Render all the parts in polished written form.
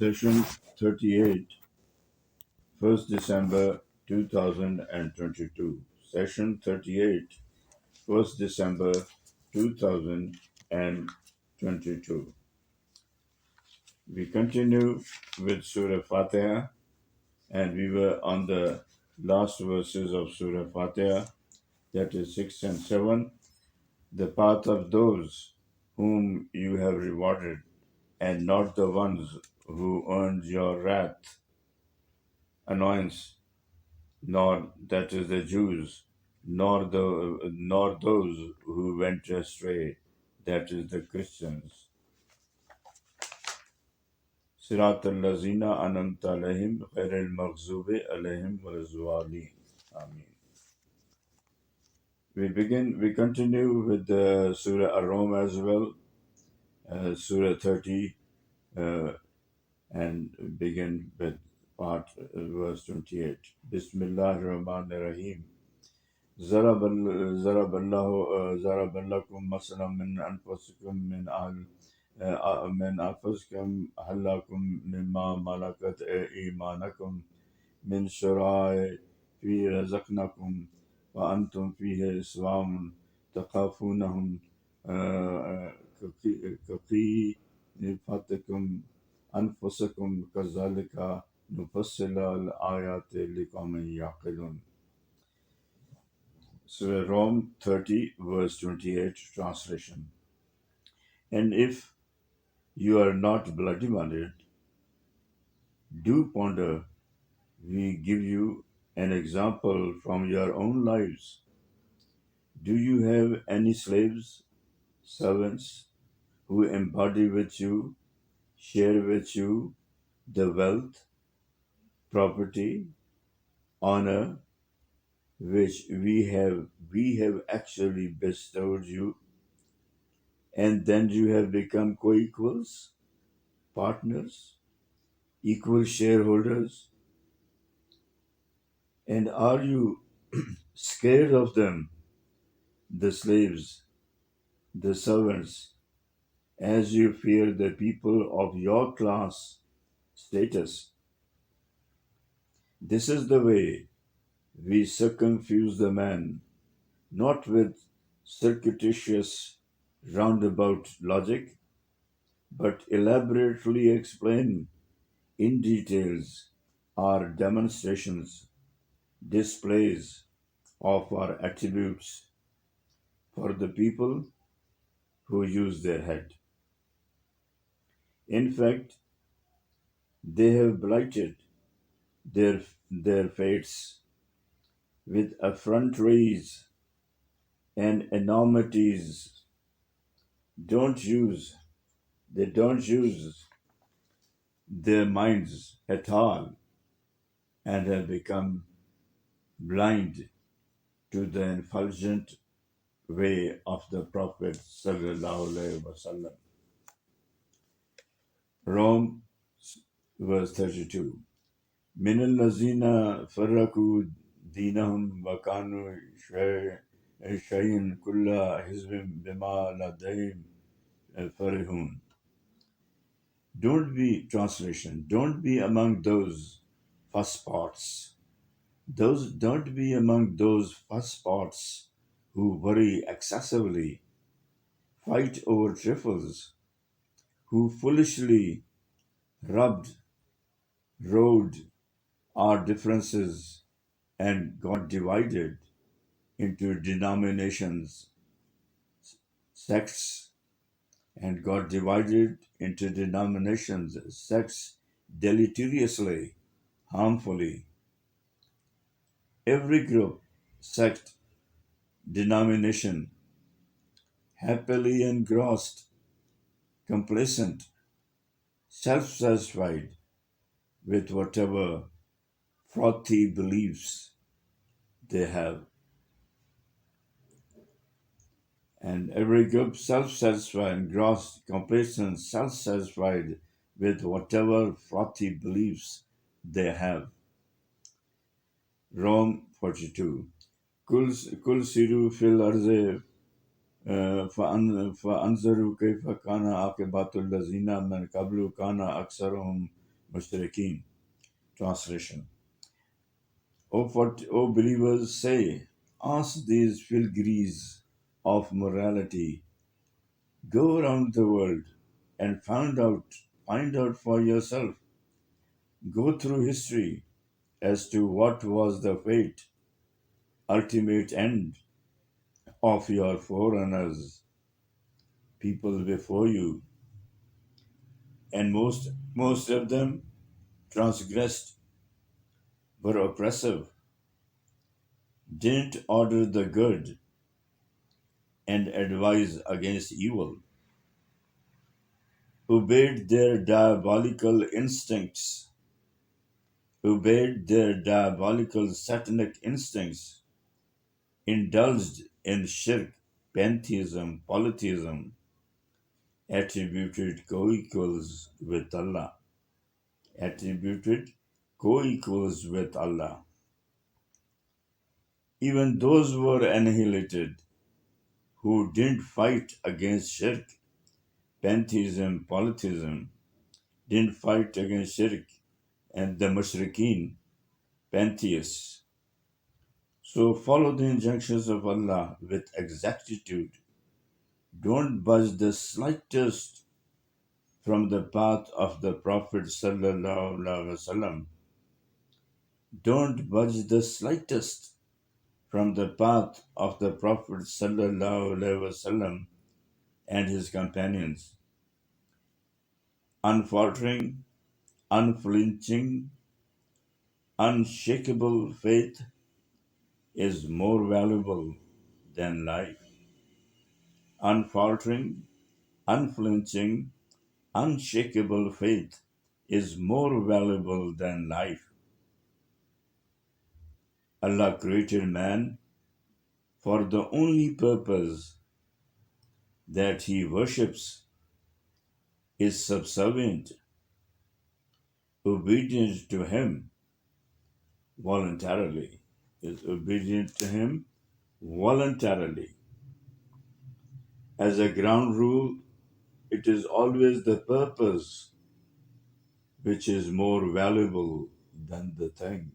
Session 38, 1st December 2022. Session 38, 1st December 2022. We continue with Surah Fatiha, and we were on the last verses of Surah Fatiha, that is 6 and 7. The path of those whom you have rewarded, and not the ones who earned your wrath, annoyance, nor that is the Jews, nor those who went astray, that is the Christians. Sirat al-lazina anamta alayhim ghair al-maghzubi alayhim wal-zwalin. Amen. We continue with the Surah Ar-Rum as well, Surah 30, and begin with verse 28. Bismillah ar-Rahman ar-Rahim. ضرب لكم مثلا من أنفسكم من أنفسكم هل لكم مما ملكت أيمانكم من شرائع في رزقناكم وأنتم فيه إسلام تخافونهم كخيفتكم أنفسكم كذلك نفصل الآيات لقوم يعقلون. Surah Rum 30, verse 28, translation. And if you are not bloody-minded, do ponder, we give you an example from your own lives. Do you have any slaves, servants, who embody with you, share with you the wealth, property, honor, which we have actually bestowed you, and then you have become co-equals, partners, equal shareholders? And are you scared of them, the slaves, the servants, as you fear the people of your class status? This is the way we circumfuse the man, not with circuitous roundabout logic, but elaborately explain in details our demonstrations, displays of our attributes for the people who use their head. In fact, they have blighted their fates with effronteries and enormities. They don't use their minds at all, and have become blind to the effulgent way of the Prophet sallallahu alaihi wasallam. Rome, verse 32. من الذين فرقوا دينهم وكانوا شيئا كل حزب بما لديهم فرحون. Don't be among those first parts. Don't be among those first parts who worry excessively, fight over trifles, who foolishly rode our differences and got divided into denominations, sects, deleteriously, harmfully. Every group, sect, denomination, happily engrossed, complacent, self-satisfied with whatever frothy beliefs they have. And every group self-satisfied, engrossed, complacent, self-satisfied with whatever frothy beliefs they have. Rome 42. Kul siru fil arze فأنظروا كيف كان عاقبة الذين من قبل كان أكثرهم Mushrikeen. Translation. O believers, say, ask these pilgrims of morality, go around the world and find out for yourself. Go through history as to what was the fate, ultimate end of your forerunners, people before you, and most of them transgressed, were oppressive, didn't order the good, and advise against evil, obeyed their diabolical instincts, obeyed their diabolical satanic instincts, indulged in shirk, pantheism, polytheism, attributed co-equals with Allah, attributed co-equals with Allah. Even those were annihilated who didn't fight against shirk, pantheism, polytheism, didn't fight against shirk and the mushrikeen, pantheists. So follow the injunctions of Allah with exactitude. Don't budge the slightest from the path of the Prophet sallallahu alaihi wasallam. Don't budge the slightest from the path of the Prophet sallallahu alaihi wasallam and his companions. Unfaltering, unflinching, unshakable faith is more valuable than life. Unfaltering, unflinching, unshakable faith is more valuable than life. Allah created man for the only purpose that he worships, is subservient, obedient to him voluntarily, is obedient to him voluntarily. As a ground rule, it is always the purpose which is more valuable than the thing.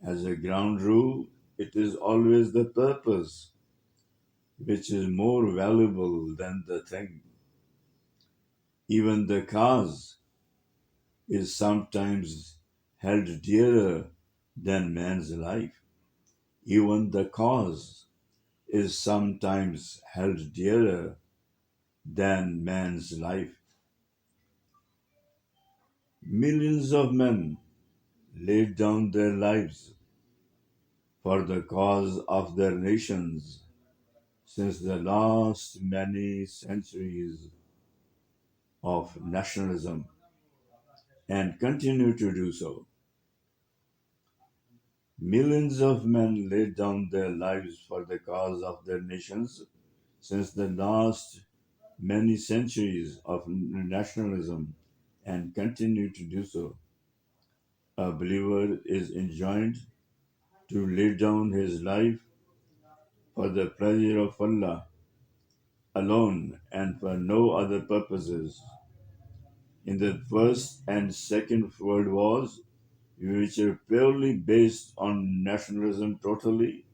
As a ground rule, it is always the purpose which is more valuable than the thing. Even the cause is sometimes held dearer than man's life. Even the cause is sometimes held dearer than man's life. Millions of men laid down their lives for the cause of their nations since the last many centuries of nationalism and continue to do so. Millions of men laid down their lives for the cause of their nations since the last many centuries of nationalism and continue to do so. A believer is enjoined to lay down his life for the pleasure of Allah alone and for no other purposes. In the First and Second World Wars, which are purely based on nationalism totally,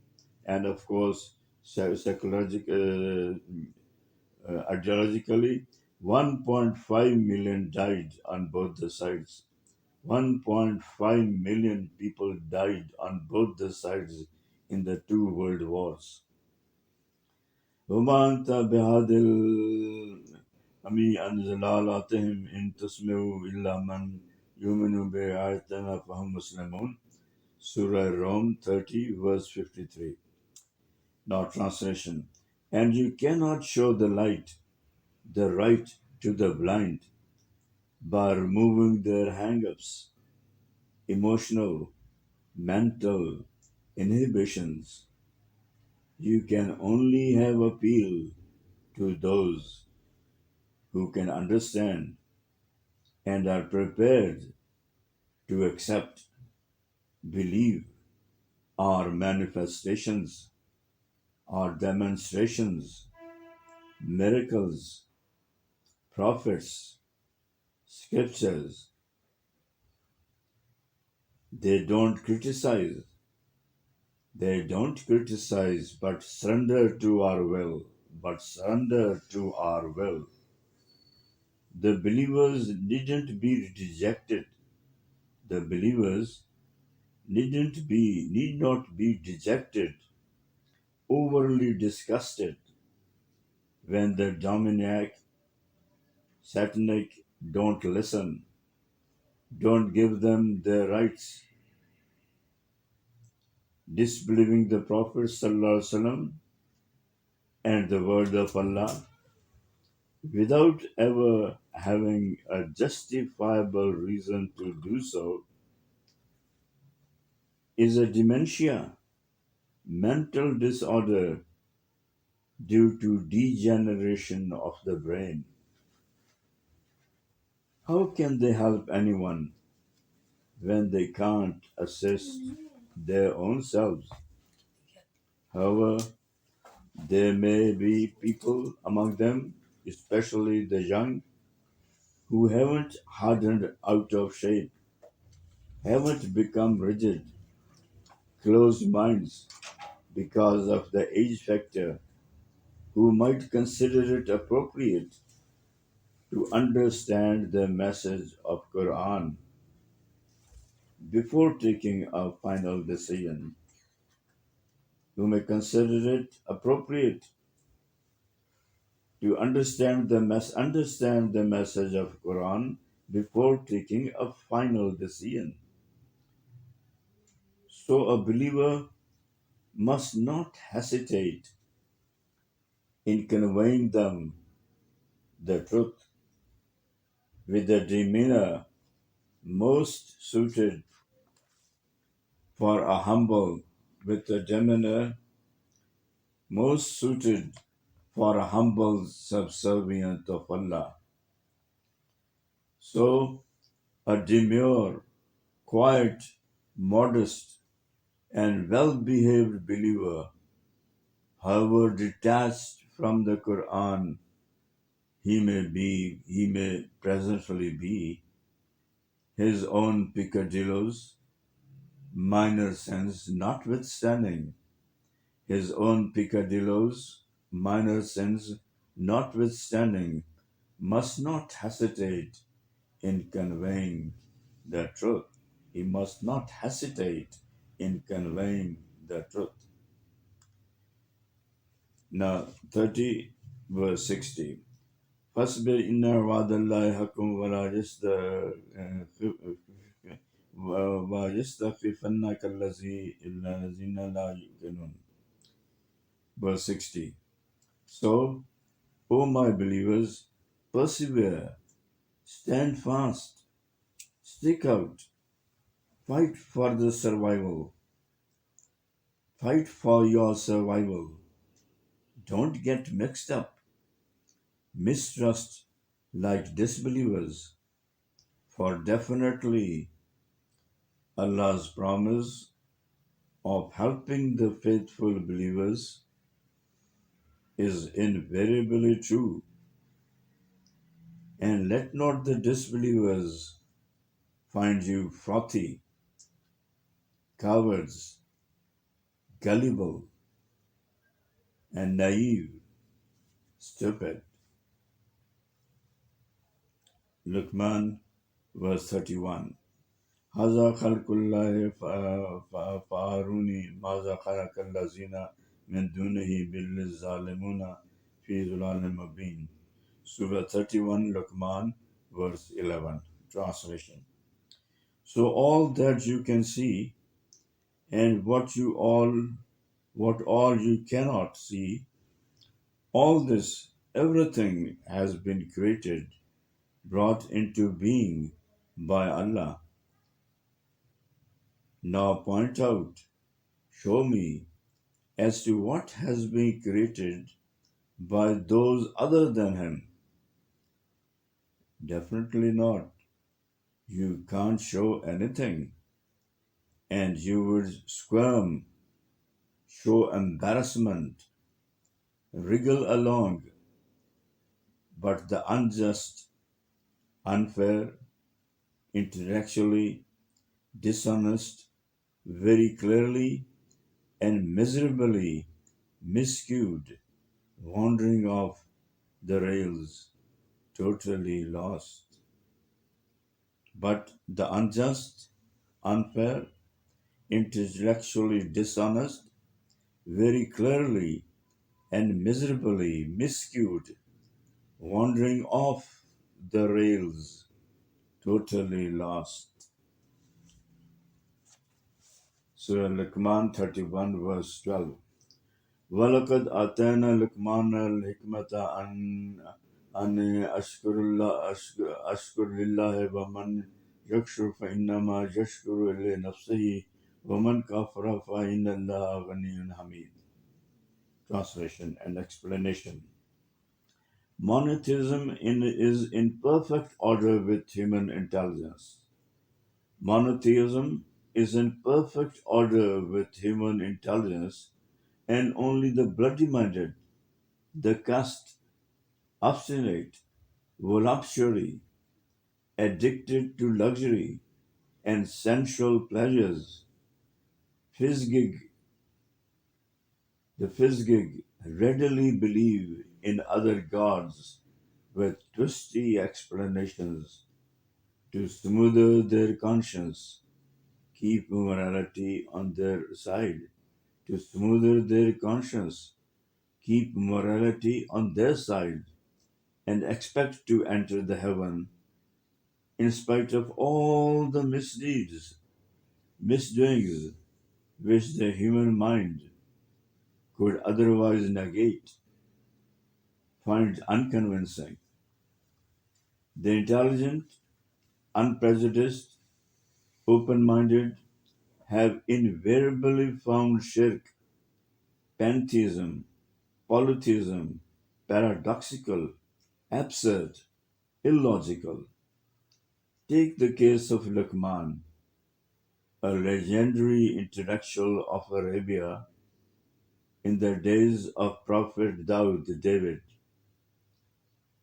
and of course, ideologically, 1.5 million died on both the sides. 1.5 million people died on both the sides in the two world wars. وما أنت بهذا العمي عن ضلالاتهم إن تسمع إلا من يؤمن بآياتنا فهم مسلمون. Surah Rum 30 verse 53. Now translation. And you cannot show the light, the right to the blind by removing their hang-ups, emotional, mental inhibitions. You can only have appeal to those who can understand and are prepared to accept, believe, our manifestations, our demonstrations, miracles, prophets, scriptures, They don't criticize. They don't criticize, but surrender to our will. But surrender to our will. The believers needn't be dejected. The believers need not be dejected, overly disgusted when the demoniac, satanic don't listen, don't give them their rights, disbelieving the Prophet ﷺ and the word of Allah without ever having a justifiable reason to do so is a dementia, mental disorder due to degeneration of the brain. How can they help anyone when they can't assist their own selves? However, there may be people among them, especially the young, who haven't hardened out of shape, haven't become rigid, closed minds because of the age factor, who might consider it appropriate to understand the message of Quran before taking a final decision, who may consider it appropriate to understand the message of Quran before taking a final decision. So a believer must not hesitate in conveying them the truth with a demeanor most suited for a humble with a demeanor most suited for a humble subservient of Allah. So a demure, quiet, modest, and well behaved believer, however detached from the Quran he may presently be, his own peccadillos, minor sins notwithstanding, his own peccadillos, minor sins notwithstanding, must not hesitate in conveying the truth. He must not hesitate in conveying the truth. Now, 30 verse 60. فاصبر إن وعد الله حق ويستخفنك الذين لا يؤمنون. Verse 60. So, O my believers, persevere, stand fast, stick out, fight for the survival, fight for your survival. Don't get mixed up, mistrust like disbelievers, for definitely Allah's promise of helping the faithful believers is invariably true. And let not the disbelievers find you frothy, cowards, gullible, and naive, stupid. Luqman, verse 31. هذا خلق الله فأروني ماذا خلق الذين من دونه بل الظالمون في ضلال مبين. Surah 31, Luqman, verse 11. Translation. So all that you can see and what all you cannot see, all this, everything has been created, brought into being by Allah. Now point out, show me as to what has been created by those other than Him. Definitely not. You can't show anything, and you would squirm, show embarrassment, wriggle along, but the unjust, unfair, intellectually dishonest, very clearly and miserably miscued, wandering off the rails, totally lost. But the unjust, unfair, intellectually dishonest, very clearly and miserably miscued, wandering off the rails, totally lost. Surah Luqman 31 verse 12. وَلَقَدْ آتَيْنَا لُقْمَانَ الْحِكْمَةَ أَنْ أَشْكُرْ لِلَّهِ وَمَنْ يَكْفُرْ فَإِنَّمَا يَشْكُرُ لِنَفْسِهِ وَمَنْ كَفَرَ فَإِنَّ اللَّهَ غَنِيٌّ حَمِيدٌ. Translation and explanation. Monotheism is in perfect order with human intelligence. Monotheism is in perfect order with human intelligence, and only the bloody-minded, the caste, obstinate, voluptuary, addicted to luxury and sensual pleasures, physgig readily believe in other gods with twisty explanations to smother their conscience, keep morality on their side, to smother their conscience, keep morality on their side, and expect to enter the heaven in spite of all the misdoings which the human mind could otherwise negate, find unconvincing. The intelligent, unprejudiced, open-minded have invariably found shirk, pantheism, polytheism paradoxical, absurd, illogical. Take the case of Luqman, a legendary intellectual of Arabia in the days of Prophet David.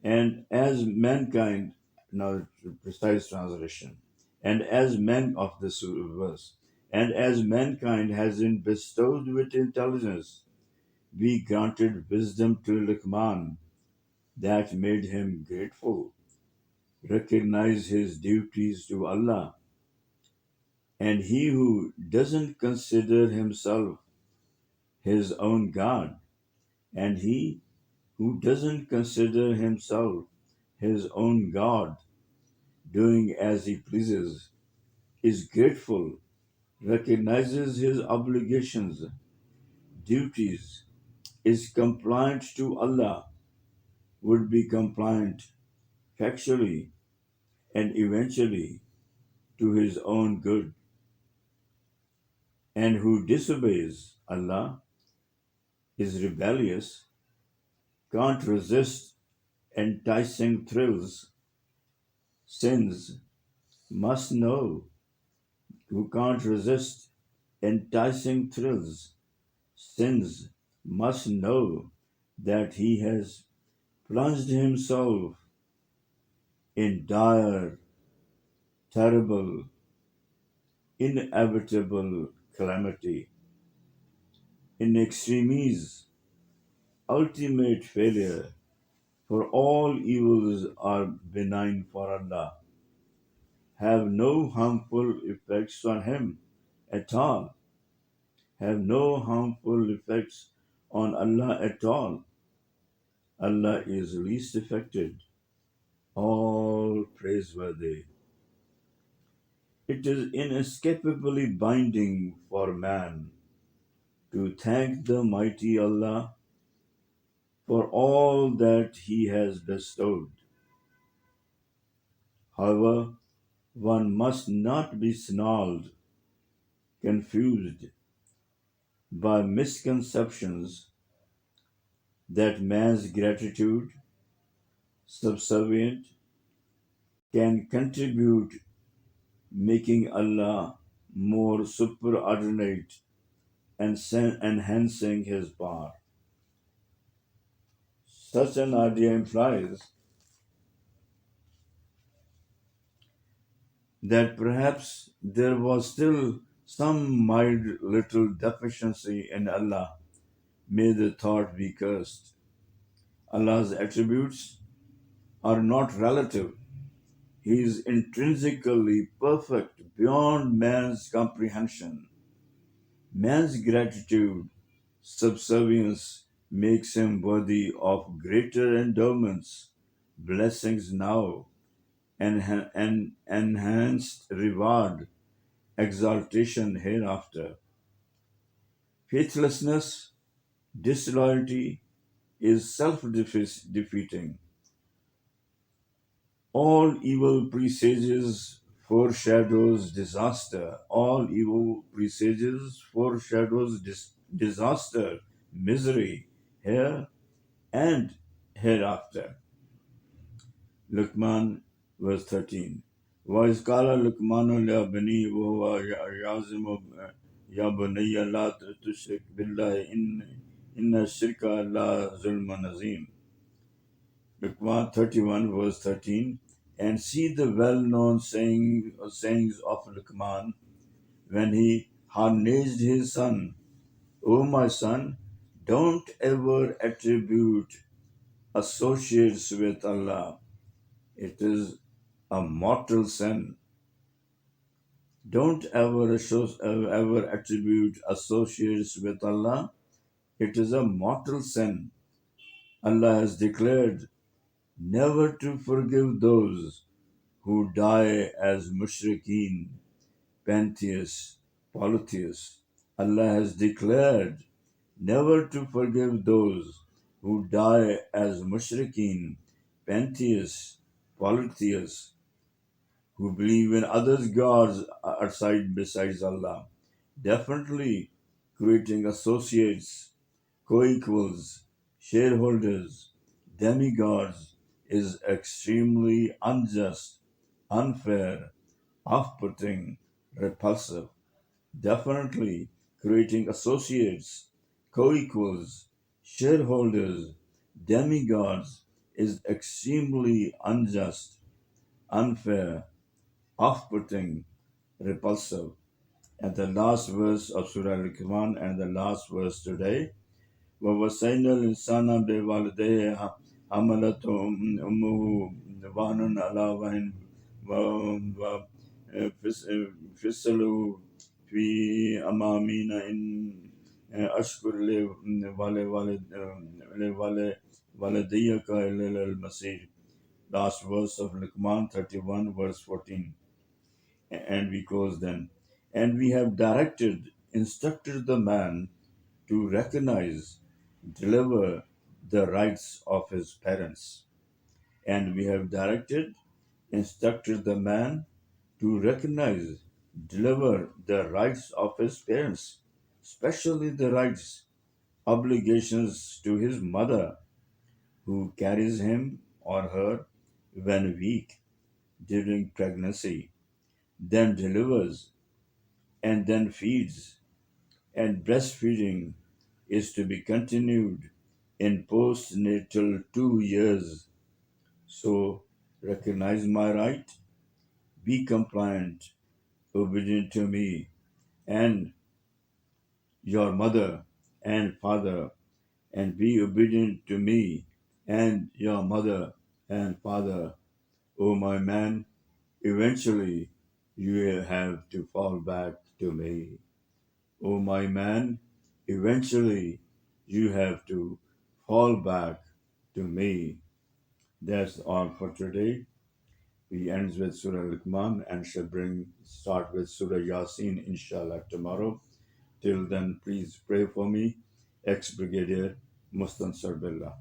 And as mankind, now precise translation, and as men of this verse, and as mankind has been bestowed with intelligence, we granted wisdom to Luqman that made him grateful, recognize his duties to Allah. And he who doesn't consider himself his own God, and he who doesn't consider himself his own God, doing as he pleases, is grateful, recognizes his obligations, duties, is compliant to Allah, would be compliant factually and eventually to his own good, and who disobeys Allah, is rebellious, can't resist enticing thrills, sins, must know, who can't resist enticing thrills, sins, must know that he has plunged himself in dire, terrible, inevitable calamity, in extremis, ultimate failure, for all evils are benign for Allah, have no harmful effects on him at all, have no harmful effects on Allah at all. Allah is least affected, all praiseworthy. It is inescapably binding for man to thank the mighty Allah for all that He has bestowed. However, one must not be snarled, confused by misconceptions that man's gratitude, subservient, can contribute making Allah more superordinate and enhancing His power. Such an idea implies that perhaps there was still some mild little deficiency in Allah, may the thought be cursed. Allah's attributes are not relative. He is intrinsically perfect beyond man's comprehension. Man's gratitude, subservience makes him worthy of greater endowments, blessings now, and enhanced reward, exaltation hereafter. Faithlessness, disloyalty is self defeating. All evil presages foreshadows disaster. All evil presages foreshadows disaster, misery, here and hereafter. Luqman, verse 13. وَإِذْ قَالَ لُقْمَانُ لِابْنِهِ وَهُوَ يَعِظُهُ يَا بُنَيَّ لَا تُشْرِكْ بِاللَّهِ إِنَّ الشِّرْكَ لَظُلْمٌ عَظِيمٌ. Luqman 31, verse 13. And see the well-known sayings of Luqman when he harnessed his son. O my son, don't ever attribute associates with Allah. It is a mortal sin. Don't ever attribute associates with Allah. It is a mortal sin. Allah has declared never to forgive those who die as mushrikeen, pantheists, polytheists. Allah has declared never to forgive those who die as mushrikeen, pantheists, polytheists, who believe in others' gods outside besides Allah. Definitely creating associates, co-equals, shareholders, demigods is extremely unjust, unfair, off-putting, repulsive. Definitely creating associates, co-equals, shareholders, demigods is extremely unjust, unfair, off-putting, repulsive. And the last verse of Surah Al-Quran and the last verse today, وَوَصَّيْنَا الْإِنسَانَ بِوَالِدَيْهِ حَمَلَتْهُ أُمُّهُ وَهْنًا عَلَى وَهْنٍ وَفِصَلُهُ فِي أَمَامِينَ إِنْ أَشْكُرْ لِوَالِدَيَّكَ إِلَى الْمَصِيرِ. Last verse of Luqman 31, verse 14. And we close then. And we have instructed the man to recognize, deliver the rights of his parents. And we have instructed the man to recognize, deliver the rights of his parents, especially the rights, obligations to his mother who carries him or her when weak during pregnancy, then delivers, and then feeds, and breastfeeding is to be continued in postnatal 2 years. So recognize my right, be compliant, obedient to me and your mother and father, and be obedient to me and your mother and father. O my man, eventually you will have to fall back to me. O my man, eventually you have to fall back to me. That's all for today. We end with Surah Luqman and shall start with Surah Yasin inshallah tomorrow. Till then, please pray for me. Ex-Brigadier Mustansar Billah.